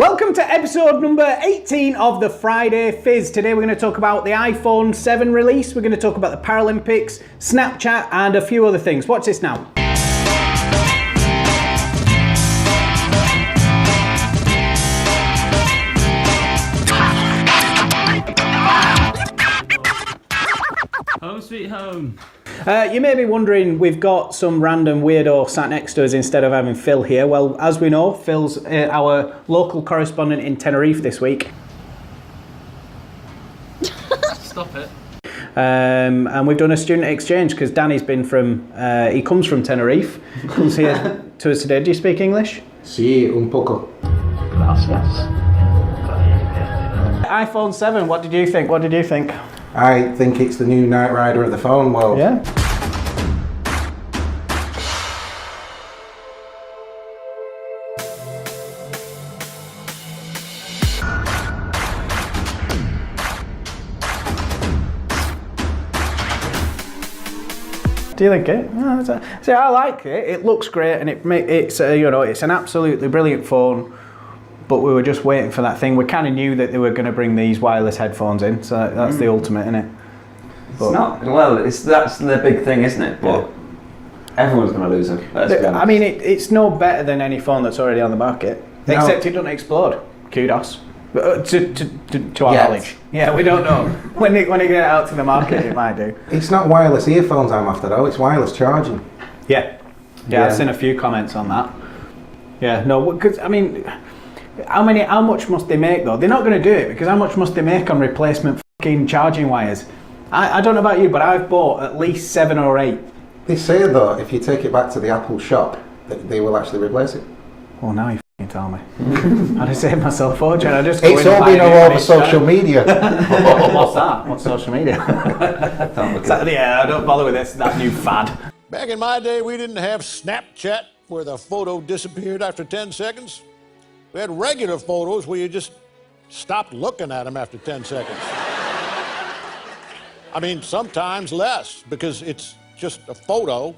Welcome to episode number 18 of the Friday Fizz. Today we're going to talk about the iPhone 7 release, we're going to talk about the Paralympics, Snapchat and a few other things. Watch this now. Home sweet home. You may be wondering, we've got some random weirdo sat next to us instead of having Phil here. Well, as we know, Phil's our local correspondent in Tenerife this week. Stop it. And we've done a student exchange because Danny's been from, he comes from Tenerife, comes here to us today. Do you speak English? Sí, un poco. Gracias. iPhone 7, what did you think? What did you think? I think it's the new Knight Rider of the phone world. Yeah. Do you like it? See, I like it. It looks great, and it's it's an absolutely brilliant phone. But we were just waiting for that thing. We kind of knew that they were going to bring these wireless headphones in, so that's the ultimate, isn't it? But it's not. Well, that's the big thing, isn't it? But everyone's going to lose them. Let's be honest. I mean, it's no better than any phone that's already on the market, except it doesn't explode. Kudos to our knowledge. Yeah, we don't know when it get out to the market. It might do. It's not wireless earphones I'm after though. It's wireless charging. Yeah. I've seen a few comments on that. Yeah, no, because I mean. How much must they make though? They're not going to do it because how much must they make on replacement fucking charging wires? I don't know about you, but I've bought at least 7 or 8. They say though, if you take it back to the Apple shop, that they will actually replace it. Well, now you fucking tell me. I'd have saved myself a fortune. It's all been all over social media. What's that? What's social media? I don't bother with this. That new fad. Back in my day, we didn't have Snapchat where the photo disappeared after 10 seconds. We had regular photos where you just stopped looking at them after 10 seconds. I mean, sometimes less, because it's just a photo.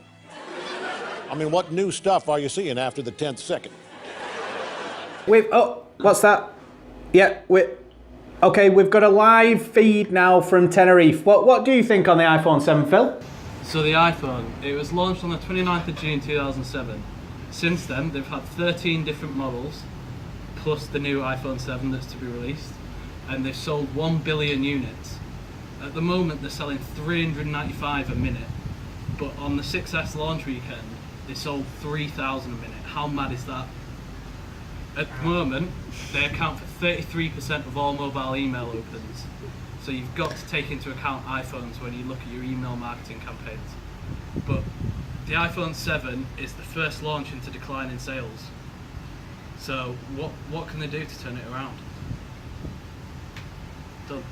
I mean, what new stuff are you seeing after the 10th second? What's that? Yeah, okay, we've got a live feed now from Tenerife. What do you think on the iPhone 7, Phil? So the iPhone, it was launched on the 29th of June 2007. Since then, they've had 13 different models, plus the new iPhone 7 that's to be released, and they've sold 1 billion units. At the moment they're selling 395 a minute, but on the 6S launch weekend they sold 3,000 a minute. How mad is that? At the moment they account for 33% of all mobile email opens, so you've got to take into account iPhones when you look at your email marketing campaigns. But the iPhone 7 is the first launch into decline in sales. So what can they do to turn it around? Done.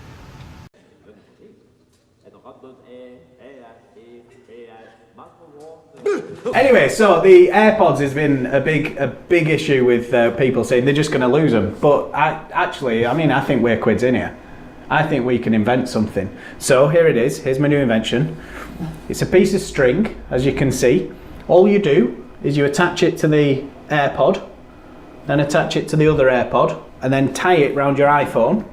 Anyway, so the AirPods has been a big issue with people saying they're just going to lose them. But I think we're quids in here. I think we can invent something. So here it is. Here's my new invention. It's a piece of string, as you can see. All you do is you attach it to the AirPod, then attach it to the other AirPod, and then tie it round your iPhone.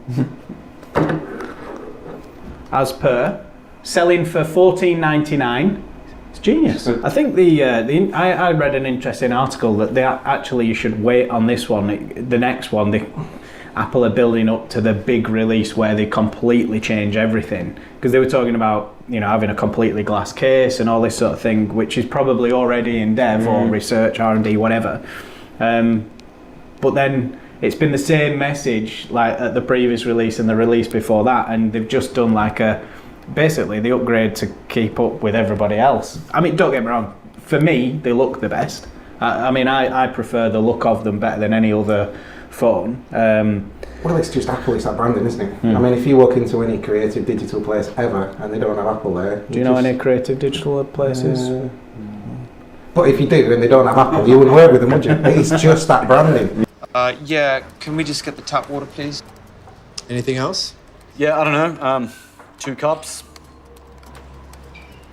As per, selling for $14.99. It's genius. I think I read an interesting article that you should wait on this one. The next one, Apple are building up to the big release where they completely change everything, because they were talking about having a completely glass case and all this sort of thing, which is probably already in dev or research, R&D, whatever. But then it's been the same message like at the previous release and the release before that, and they've just done basically the upgrade to keep up with everybody else. I mean, don't get me wrong, for me they look the best. I prefer the look of them better than any other phone. Well, it's just Apple, it's that branding, isn't it? I mean, if you walk into any creative digital place ever and they don't have Apple there... Do you know any creative digital places? But if you do and they don't have Apple, you wouldn't work with them, would you? It's just that branding. Yeah, can we just get the tap water, please? Anything else? Yeah, I don't know. 2 cups.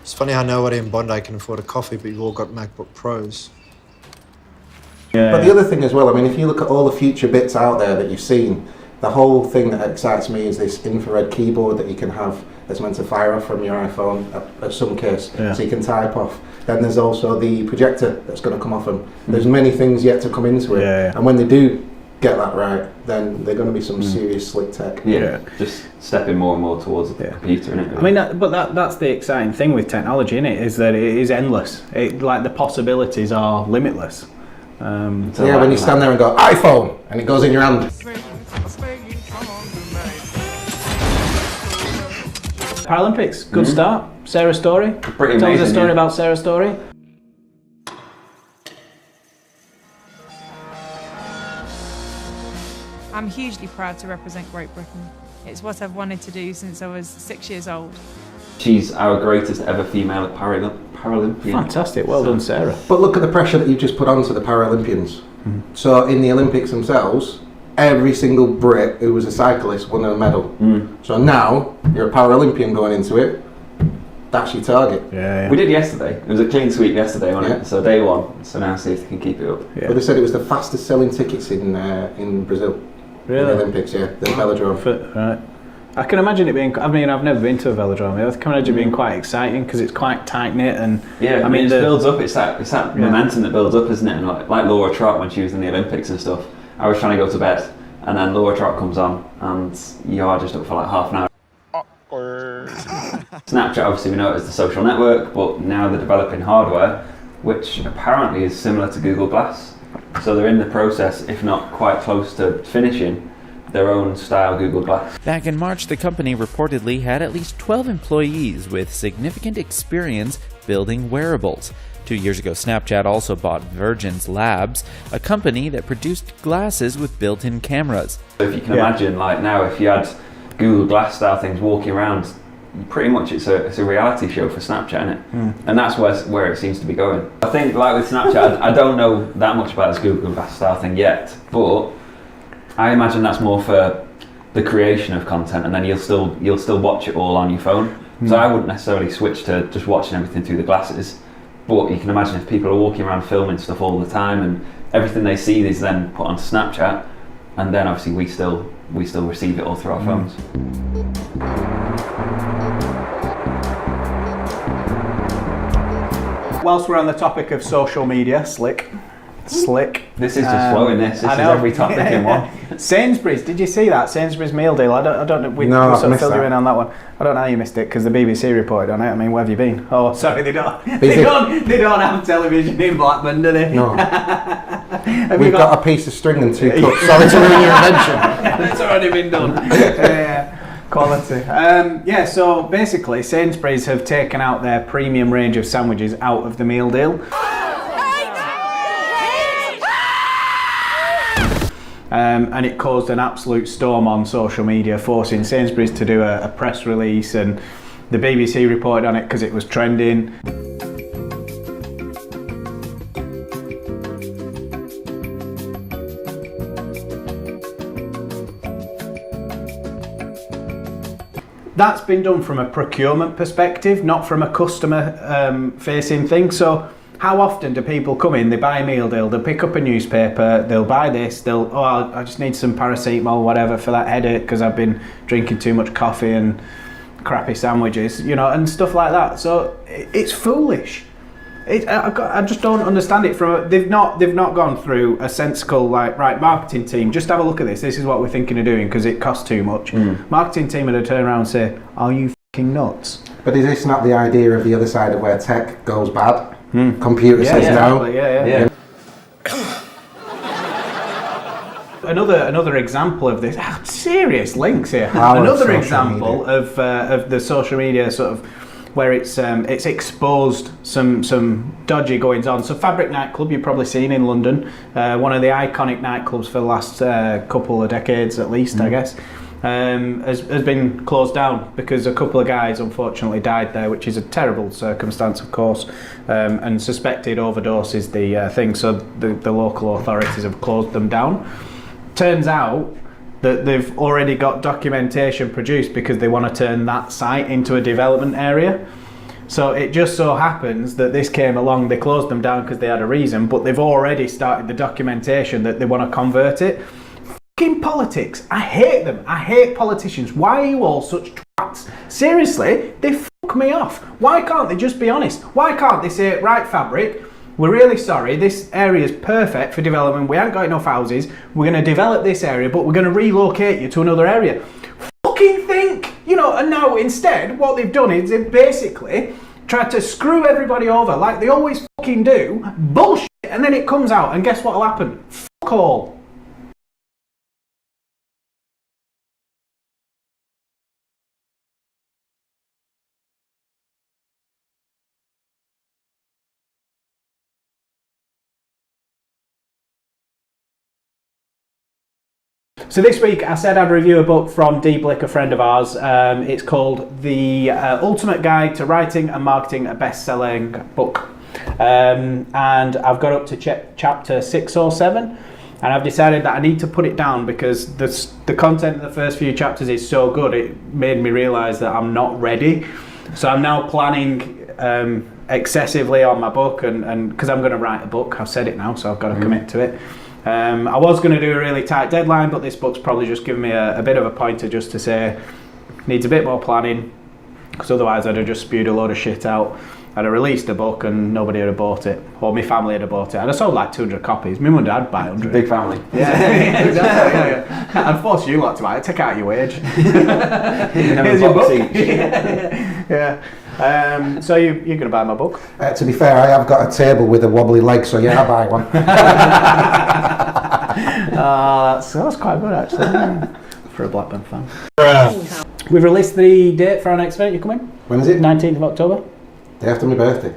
It's funny how nobody in Bondi can afford a coffee, but you've all got MacBook Pros. But the other thing as well, I mean, if you look at all the future bits out there that you've seen, the whole thing that excites me is this infrared keyboard that you can have that's meant to fire off from your iPhone at some case, so you can type off. Then there's also the projector that's going to come off them. There's many things yet to come into it, and when they do get that right, then they're going to be some serious slick tech. Just stepping more and more towards the computer, innit? I mean, that's the exciting thing with technology, innit? Is that it is endless. Like the possibilities are limitless. When you stand there and go iPhone, and it goes in your hand. Paralympics, good start. Sarah Storey. Pretty amazing. Tell us a story about Sarah Storey. I'm hugely proud to represent Great Britain. It's what I've wanted to do since I was 6 years old. She's our greatest ever female Paralympian. Fantastic, well done, Sarah. But look at the pressure that you just put onto the Paralympians. So in the Olympics themselves, every single Brit who was a cyclist won a medal. So now you're a Paralympian going into it. That's your target. We did yesterday. It was a clean sweep yesterday, wasn't it? So day one. So now see if they can keep it up. But they said it was the fastest selling tickets in Brazil. Really? In the Olympics, the velodrome. Right. I can imagine it being. I mean, I've never been to a velodrome. I can imagine it being quite exciting because it's quite tight knit and. I mean, it builds up. It's that momentum that builds up, isn't it? And like Laura Trott when she was in the Olympics and stuff. I was trying to go to bed, and then Laura Trott comes on, and you are just up for like half an hour. Snapchat, obviously, we know it as the social network, but now they're developing hardware, which apparently is similar to Google Glass. So they're in the process, if not quite close to finishing, their own style Google Glass. Back in March, the company reportedly had at least 12 employees with significant experience building wearables. 2 years ago, Snapchat also bought Virgin's Labs, a company that produced glasses with built-in cameras. So if you can imagine, like now, if you had Google Glass style things walking around, pretty much it's a reality show for Snapchat, isn't it? And that's where it seems to be going. I think, like with Snapchat, I don't know that much about this Google Glass style thing yet, but I imagine that's more for the creation of content, and then you'll still watch it all on your phone. So I wouldn't necessarily switch to just watching everything through the glasses, but you can imagine if people are walking around filming stuff all the time, and everything they see is then put onto Snapchat, and then obviously we still receive it all through our phones. Whilst we're on the topic of social media, slick. This is just flowing. This is every topic in one. Sainsburys, did you see that Sainsburys meal deal? I don't know. We No, sort of filled you that. in on that one. I don't know how you missed it because the BBC reported on it. I mean, where have you been? Oh, sorry, they don't. They don't have television in Blackburn, do they? No. We've got a piece of string and 2 cups. Sorry to ruin your invention. It's already been done. Quality. So basically, Sainsburys have taken out their premium range of sandwiches out of the meal deal. And it caused an absolute storm on social media, forcing Sainsburys to do a press release, and the BBC reported on it because it was trending. That's been done from a procurement perspective, not from a customer facing thing. So how often do people come in, they buy a meal deal, they'll pick up a newspaper, they'll buy this, I just need some paracetamol, whatever, for that headache because I've been drinking too much coffee and crappy sandwiches, and stuff like that. So it's foolish. I just don't understand it. They've not gone through a sensical right marketing team. Just have a look at this. This is what we're thinking of doing because it costs too much. Marketing team would turn around and say, "Are you fucking nuts?" But is this not the idea of the other side of where tech goes bad? Computer says no. Yeah. Another example of this. Serious links here. Another example of the social media sort of where it's exposed some dodgy goings on. So Fabric nightclub, you've probably seen in London, one of the iconic nightclubs for the last couple of decades at least, I guess, has been closed down because a couple of guys unfortunately died there, which is a terrible circumstance, of course, and suspected overdose is the thing. So the local authorities have closed them down. Turns out that they've already got documentation produced because they want to turn that site into a development area. So it just so happens that this came along, they closed them down because they had a reason, but they've already started the documentation that they want to convert it. Fucking politics. I hate them. I hate politicians. Why are you all such twats? Seriously, they fuck me off. Why can't they just be honest? Why can't they say, right, Fabric, we're really sorry, this area is perfect for development, we haven't got enough houses, we're going to develop this area, but we're going to relocate you to another area. Fucking think, you know, and now instead what they've done is they've basically tried to screw everybody over like they always fucking do, bullshit, and then it comes out and guess what'll happen? Fuck all. So this week I said I'd review a book from Dee Blick, a friend of ours. It's called The Ultimate Guide to Writing and Marketing a Best-Selling Book. And I've got up to chapter 6 or 7, and I've decided that I need to put it down because the content of the first few chapters is so good, it made me realise that I'm not ready. So I'm now planning excessively on my book, and because I'm going to write a book, I've said it now, so I've got to commit to it. I was going to do a really tight deadline, but this book's probably just given me a bit of a pointer just to say needs a bit more planning, because otherwise I'd have just spewed a load of shit out. I'd have released a book and nobody would have bought it, or my family would have bought it. I'd have sold like 200 copies. My mum and dad would buy 100. Big family. Yeah, exactly. Yeah. I'd force you lot to buy it. Take out your wage. Here's your book. Yeah. So you're going to buy my book? To be fair, I have got a table with a wobbly leg, so yeah, I'll buy one. That's quite good actually, for a Blackburn fan. We've released the date for our next event. You coming? When is it? 19th of October. Day after my birthday.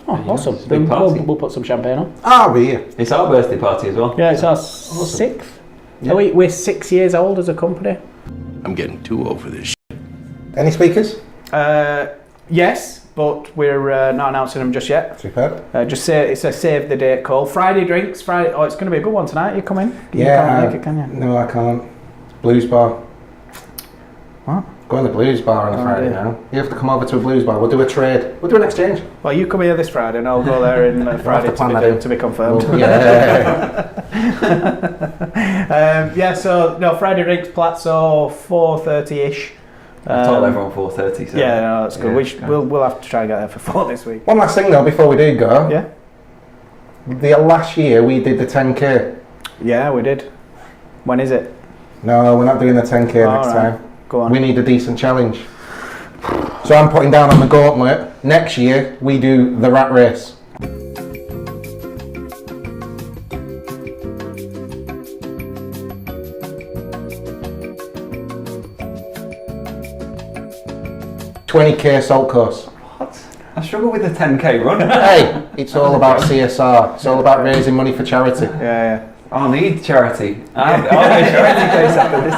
Oh, awesome. Big party. We'll put some champagne on. Ah, we're here. It's our birthday party as well. Yeah, it's our 6th. Yeah. We're 6 years old as a company. I'm getting too old for this shit. Any speakers? Yes, but we're not announcing them just yet. Superb. Just say it's a save the date call. Friday drinks. Friday. Oh, it's going to be a good one tonight. You coming? You can't make it, can you? No, I can't. Blues bar. What? Go in the blues bar on a Friday now. You have to come over to a blues bar. We'll do a trade. We'll do an exchange. Well, you come here this Friday, and I'll go there in Friday to be confirmed. Well, yeah. Yeah. So no, Friday drinks. Platzo 4:30ish. I told everyone 4:30. So yeah, no, that's good. Yeah, We'll have to try and get there for 4 this week. One last thing though, before we do go. Yeah. The last year we did the 10k. Yeah, we did. When is it? No, we're not doing the 10k next time. Go on. We need a decent challenge. So I'm putting down on the gauntlet. Next year we do the rat race. $20k salt course. What? I struggle with the 10k run. Hey, it's all about CSR. It's all about raising money for charity. Yeah. I'll need charity. I'll go charity case after this.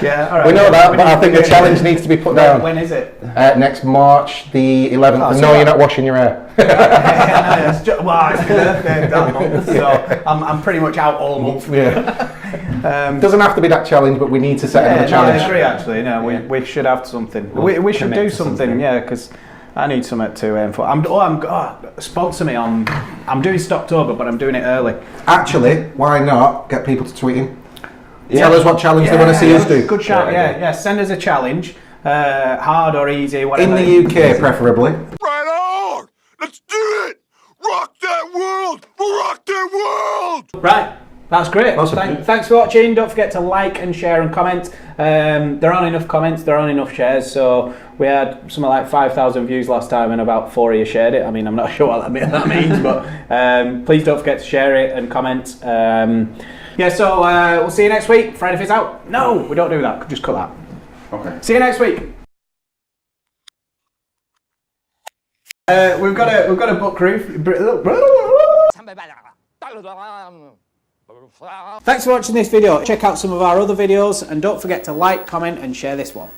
Yeah, all right. We know that, but I think the challenge needs to be put down. When is it? Next March the 11th. Oh, No, you're not washing your hair. It's my birthday that month, so I'm pretty much out all month. Yeah. Doesn't have to be that challenge, but we need to set another challenge. I agree, actually. No, we should have something. We should do something, yeah, because I need something to aim for. Sponsor me on. I'm doing Stoptober, but I'm doing it early. Actually, why not get people to tweet in? Tell us what challenge they want to see us do. Good shout, yeah. Send us a challenge, hard or easy, whatever. In the UK, preferably. Right on! Let's do it! Rock that world! Rock that world! Right. That's great. Awesome. Thanks for watching. Don't forget to like and share and comment. There aren't enough comments, there aren't enough shares, so we had something like 5,000 views last time and about 4 of you shared it. I mean, I'm not sure what that means, but please don't forget to share it and comment. So we'll see you next week. Friday Fizz out. No, we don't do that. Just cut that. Okay. See you next week. We've got a book roof. Thanks for watching this video. Check out some of our other videos and don't forget to like, comment and share this one.